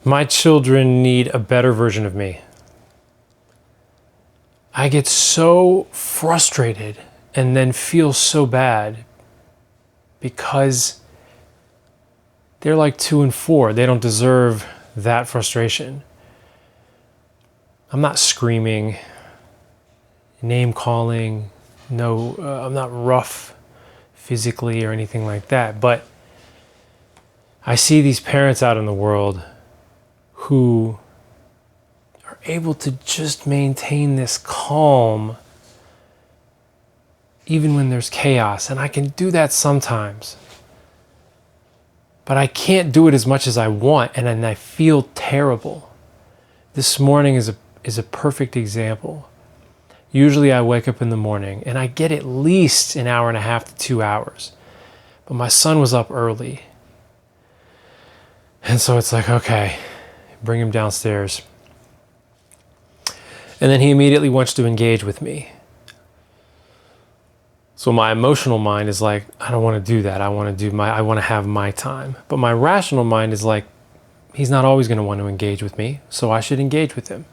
My children need a better version of me. I get so frustrated and then feel so bad because they're like 2 and 4. They don't deserve that frustration. I'm not screaming, name calling. No, I'm not rough physically or anything like that. But I see these parents out in the world who are able to just maintain this calm even when there's chaos. And I can do that sometimes. But I can't do it as much as I want, and then I feel terrible. This morning is a perfect example. Usually I wake up in the morning and I get at least an hour and a half to 2 hours. But my son was up early. And so it's like, okay, bring him downstairs. And then he immediately wants to engage with me. So my emotional mind is like, I don't want to do that. I want to have my time. But my rational mind is like, he's not always going to want to engage with me, so I should engage with him.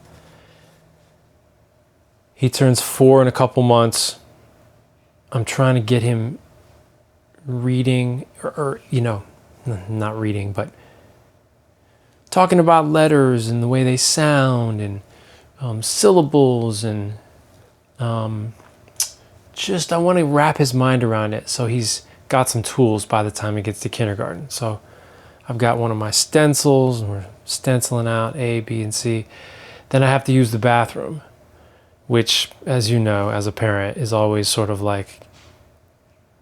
He turns 4 in a couple months. I'm trying to get him reading, or not reading, but talking about letters and the way they sound and syllables and I want to wrap his mind around it so he's got some tools by the time he gets to kindergarten. So I've got one of my stencils and we're stenciling out A, B, and C. Then I have to use the bathroom, which, as you know, as a parent, is always sort of like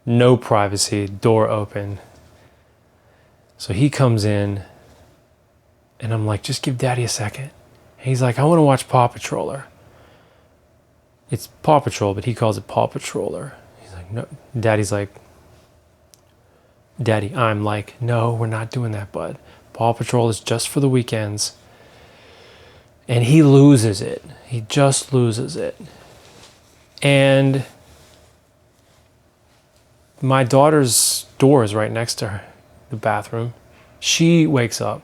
no privacy, door open. So he comes in and I'm like, just give Daddy a second. And he's like, I want to watch Paw Patroller. It's Paw Patrol, but he calls it Paw Patroller. He's like, no. Daddy's like, Daddy, I'm like, no, we're not doing that, bud. Paw Patrol is just for the weekends. And he loses it. He just loses it. And my daughter's door is right next to the bathroom. She wakes up.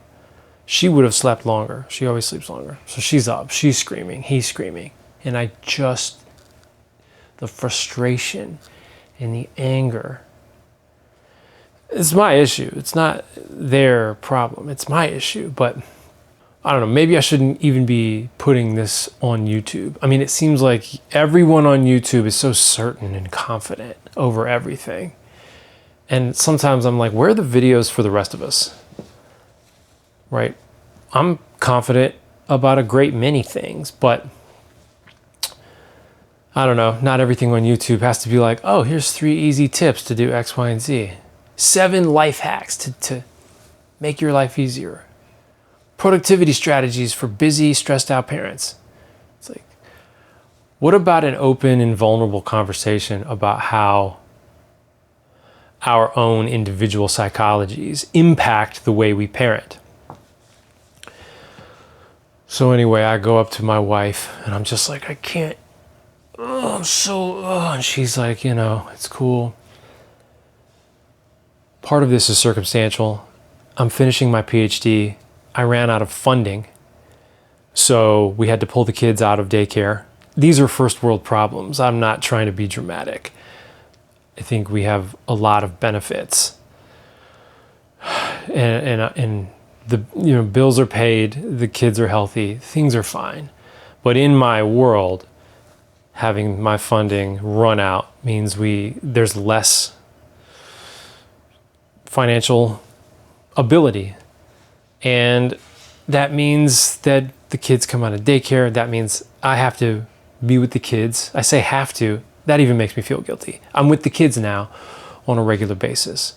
She would have slept longer. She always sleeps longer. So she's up. She's screaming. He's screaming. And the frustration and the anger, it's my issue. It's not their problem. It's my issue. But I don't know, maybe I shouldn't even be putting this on YouTube. I mean, it seems like everyone on YouTube is so certain and confident over everything. And sometimes I'm like, where are the videos for the rest of us? Right? I'm confident about a great many things, but I don't know, not everything on YouTube has to be like, oh, here's 3 easy tips to do X, Y, and Z. 7 life hacks to make your life easier. Productivity strategies for busy, stressed out parents. It's like, what about an open and vulnerable conversation about how our own individual psychologies impact the way we parent? So anyway, I go up to my wife and I'm just like, I can't, and she's like, it's cool. Part of this is circumstantial. I'm finishing my PhD. I ran out of funding, so we had to pull the kids out of daycare. These are first world problems. I'm not trying to be dramatic. I think we have a lot of benefits, and the bills are paid, the kids are healthy, things are fine. But in my world, having my funding run out means there's less financial ability. And that means that the kids come out of daycare. That means I have to be with the kids. I say have to. That even makes me feel guilty. I'm with the kids now on a regular basis.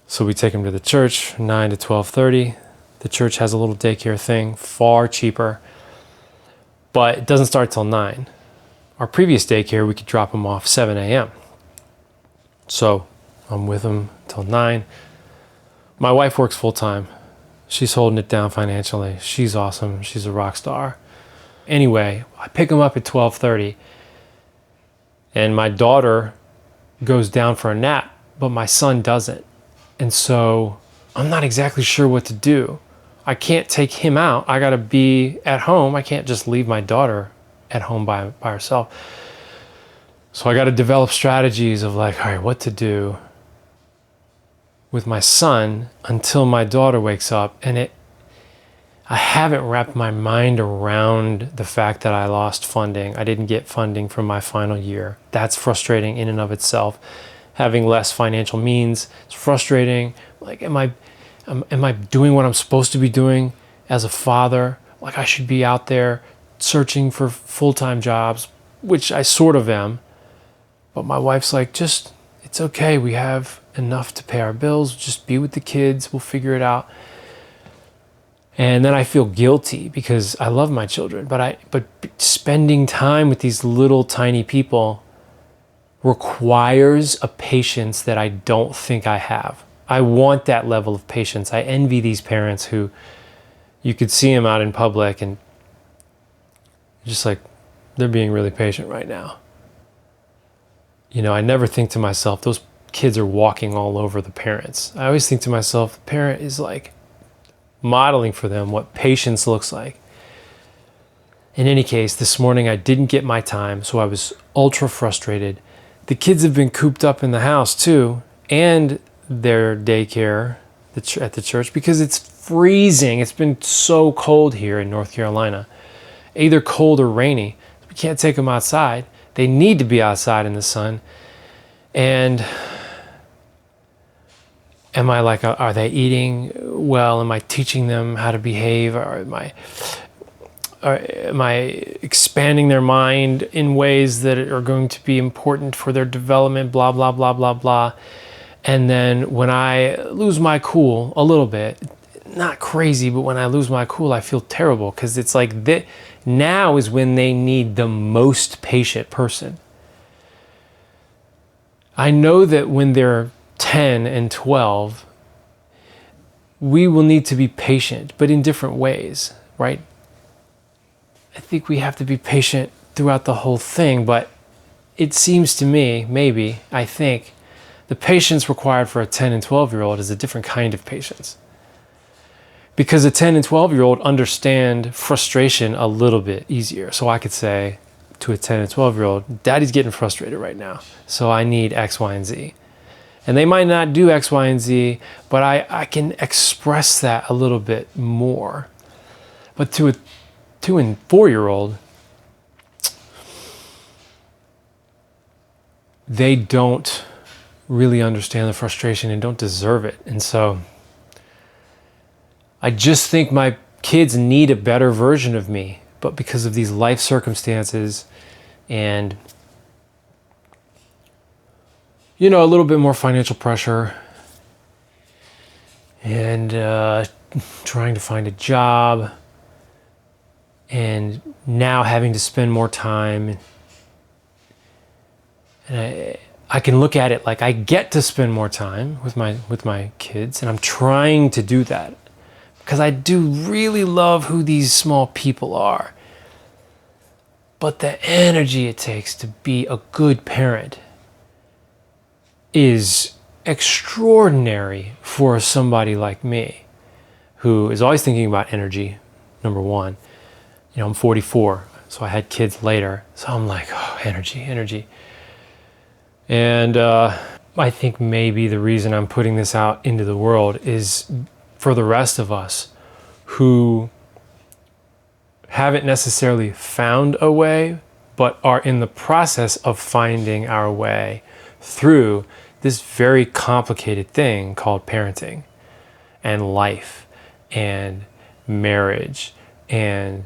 So we take them to the church, 9 to 12:30. The church has a little daycare thing, far cheaper. But it doesn't start till 9. Our previous daycare, we could drop them off 7 a.m. So I'm with them till 9. My wife works full time. She's holding it down financially. She's awesome. She's a rock star. Anyway, I pick them up at 12:30. And my daughter goes down for a nap, but my son doesn't. And so I'm not exactly sure what to do. I can't take him out. I got to be at home. I can't just leave my daughter at home by herself. So I got to develop strategies of like, all right, what to do with my son until my daughter wakes up. And I haven't wrapped my mind around the fact that I lost funding. I didn't get funding for my final year. That's frustrating in and of itself. Having less financial means, it's frustrating. Like, am I doing what I'm supposed to be doing as a father? Like, I should be out there searching for full-time jobs, which I sort of am. But my wife's like, it's okay. We have enough to pay our bills. Just be with the kids. We'll figure it out. And then I feel guilty because I love my children, but spending time with these little tiny people requires a patience that I don't think I have. I want that level of patience. I envy these parents who you could see them out in public and just like, they're being really patient right now. You know, I never think to myself, those kids are walking all over the parents. I always think to myself, the parent is like modeling for them what patience looks like. In any case, this morning I didn't get my time, so I was ultra frustrated. The kids have been cooped up in the house too, and their daycare at the church, because it's freezing. It's been so cold here in North Carolina, either cold or rainy. We can't take them outside. They need to be outside in the sun. And am I like, are they eating well? Am I teaching them how to behave? Or am I expanding their mind in ways that are going to be important for their development? Blah, blah, blah, blah, blah. And then when I lose my cool a little bit, not crazy, but when I lose my cool, I feel terrible because it's like now is when they need the most patient person. I know that when they're 10 and 12, we will need to be patient, but in different ways, right? I think we have to be patient throughout the whole thing, but it seems to me, I think, the patience required for a 10 and 12-year-old is a different kind of patience. Because a 10 and 12-year-old understand frustration a little bit easier. So I could say to a 10 and 12-year-old, Daddy's getting frustrated right now, so I need X, Y, and Z. And they might not do X, Y, and Z, but I can express that a little bit more. But to a 2 and 4-year-old, they don't really understand the frustration and don't deserve it. And so I just think my kids need a better version of me, but because of these life circumstances and, you know, a little bit more financial pressure and trying to find a job and now having to spend more time. And I can look at it like I get to spend more time with my kids, and I'm trying to do that because I do really love who these small people are. But the energy it takes to be a good parent is extraordinary for somebody like me who is always thinking about energy, number one. You know, I'm 44, so I had kids later. So I'm like, oh, energy. And I think maybe the reason I'm putting this out into the world is for the rest of us who haven't necessarily found a way, but are in the process of finding our way through this very complicated thing called parenting and life and marriage and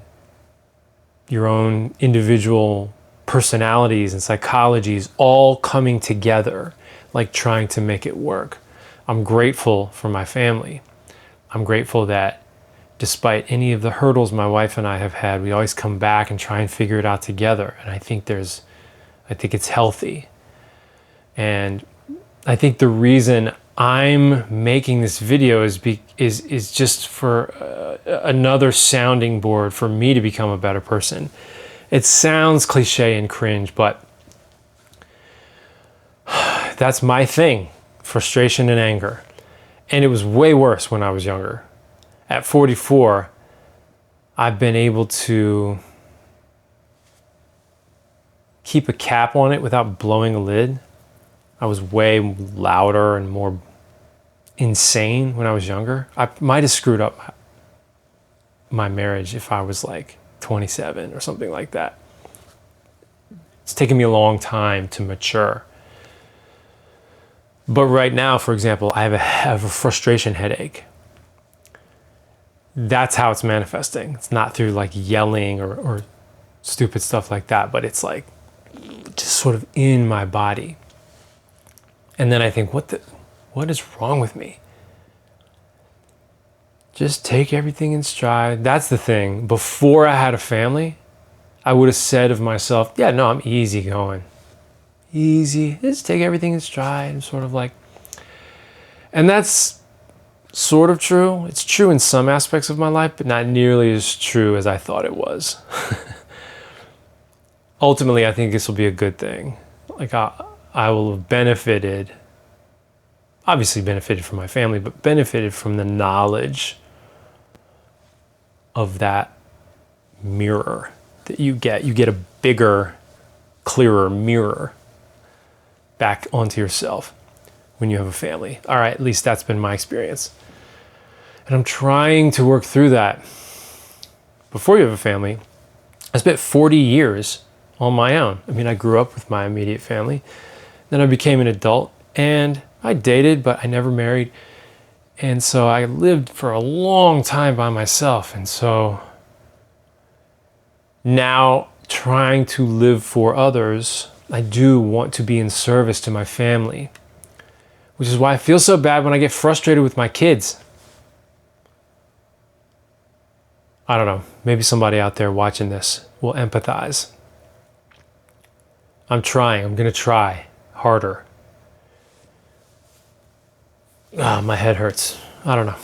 your own individual personalities and psychologies all coming together, like trying to make it work. I'm grateful for my family. I'm grateful that despite any of the hurdles my wife and I have had, we always come back and try and figure it out together. And I think it's healthy. And I think the reason I'm making this video is just for another sounding board for me to become a better person. It sounds cliche and cringe, but that's my thing, frustration and anger. And it was way worse when I was younger. At 44, I've been able to keep a cap on it without blowing a lid. I was way louder and more insane when I was younger. I might have screwed up my marriage if I was like 27 or something like that. It's taken me a long time to mature. But right now, for example, I have a frustration headache. That's how it's manifesting. It's not through like yelling or stupid stuff like that, but it's like just sort of in my body. And then I think, what is wrong with me? Just take everything in stride. That's the thing. Before I had a family, I would have said of myself, yeah, no, I'm easy going. Easy, just take everything in stride and sort of like, and that's sort of true. It's true in some aspects of my life, but not nearly as true as I thought it was. Ultimately, I think this will be a good thing. Like I will have benefited, obviously benefited from my family, but benefited from the knowledge of that mirror that you get. You get a bigger, clearer mirror back onto yourself when you have a family. All right, at least that's been my experience. And I'm trying to work through that. Before you have a family, I spent 40 years on my own. I mean, I grew up with my immediate family. Then I became an adult and I dated, but I never married. And so I lived for a long time by myself. And so now trying to live for others, I do want to be in service to my family, which is why I feel so bad when I get frustrated with my kids. I don't know, maybe somebody out there watching this will empathize. I'm going to try harder. My head hurts. I don't know.